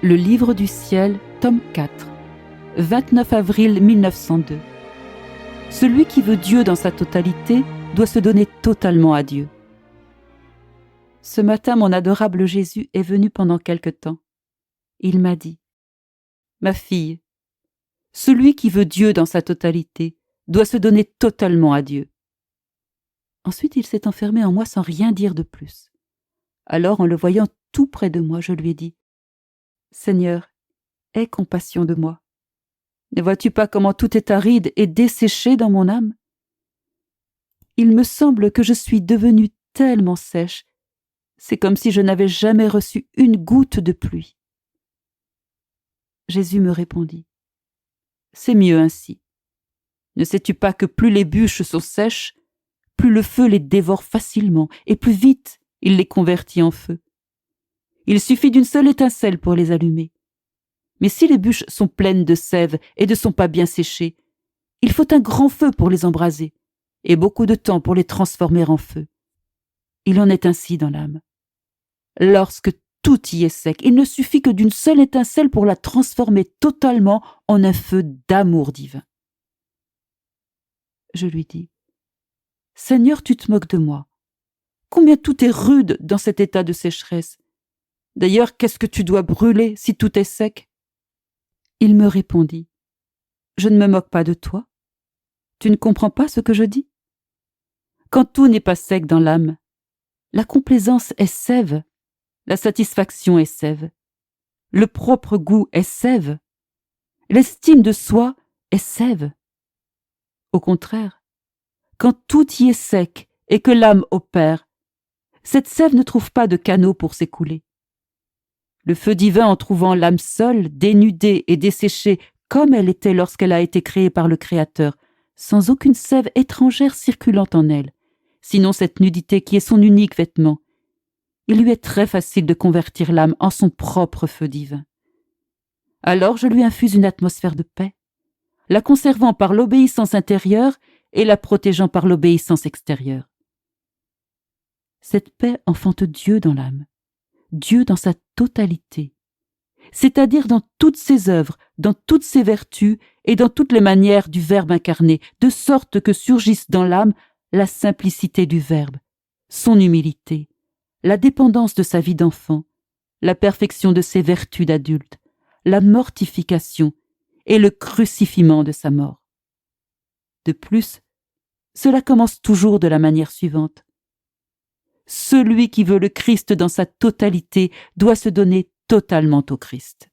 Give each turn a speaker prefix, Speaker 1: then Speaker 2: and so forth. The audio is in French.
Speaker 1: Le Livre du ciel, tome 4, 29 avril 1902. Celui qui veut Dieu dans sa totalité doit se donner totalement à Dieu. Ce matin, mon adorable Jésus est venu pendant quelque temps. Il m'a dit : « Ma fille, celui qui veut Dieu dans sa totalité doit se donner totalement à Dieu. » Ensuite, il s'est enfermé en moi sans rien dire de plus. Alors, en le voyant tout près de moi, je lui ai dit : « Seigneur, aie compassion de moi. Ne vois-tu pas comment tout est aride et desséché dans mon âme ? Il me semble que je suis devenue tellement sèche, c'est comme si je n'avais jamais reçu une goutte de pluie. » Jésus me répondit : « C'est mieux ainsi. Ne sais-tu pas que plus les bûches sont sèches, plus le feu les dévore facilement et plus vite il les convertit en feu. Il suffit d'une seule étincelle pour les allumer. Mais si les bûches sont pleines de sève et ne sont pas bien séchées, il faut un grand feu pour les embraser et beaucoup de temps pour les transformer en feu. Il en est ainsi dans l'âme. Lorsque tout y est sec, il ne suffit que d'une seule étincelle pour la transformer totalement en un feu d'amour divin. » Je lui dis : « Seigneur, tu te moques de moi. Combien tout est rude dans cet état de sécheresse. D'ailleurs, qu'est-ce que tu dois brûler si tout est sec ? » Il me répondit : « Je ne me moque pas de toi. Tu ne comprends pas ce que je dis ? Quand tout n'est pas sec dans l'âme, la complaisance est sève, la satisfaction est sève, le propre goût est sève, l'estime de soi est sève. Au contraire, quand tout y est sec et que l'âme opère, cette sève ne trouve pas de canaux pour s'écouler. Le feu divin, en trouvant l'âme seule, dénudée et desséchée comme elle était lorsqu'elle a été créée par le Créateur, sans aucune sève étrangère circulant en elle, sinon cette nudité qui est son unique vêtement, il lui est très facile de convertir l'âme en son propre feu divin. Alors je lui infuse une atmosphère de paix, la conservant par l'obéissance intérieure et la protégeant par l'obéissance extérieure. Cette paix enfante Dieu dans l'âme, Dieu dans sa totalité, c'est-à-dire dans toutes ses œuvres, dans toutes ses vertus et dans toutes les manières du Verbe incarné, de sorte que surgisse dans l'âme la simplicité du Verbe, son humilité, la dépendance de sa vie d'enfant, la perfection de ses vertus d'adulte, la mortification et le crucifiement de sa mort. De plus, cela commence toujours de la manière suivante. Celui qui veut le Christ dans sa totalité doit se donner totalement au Christ.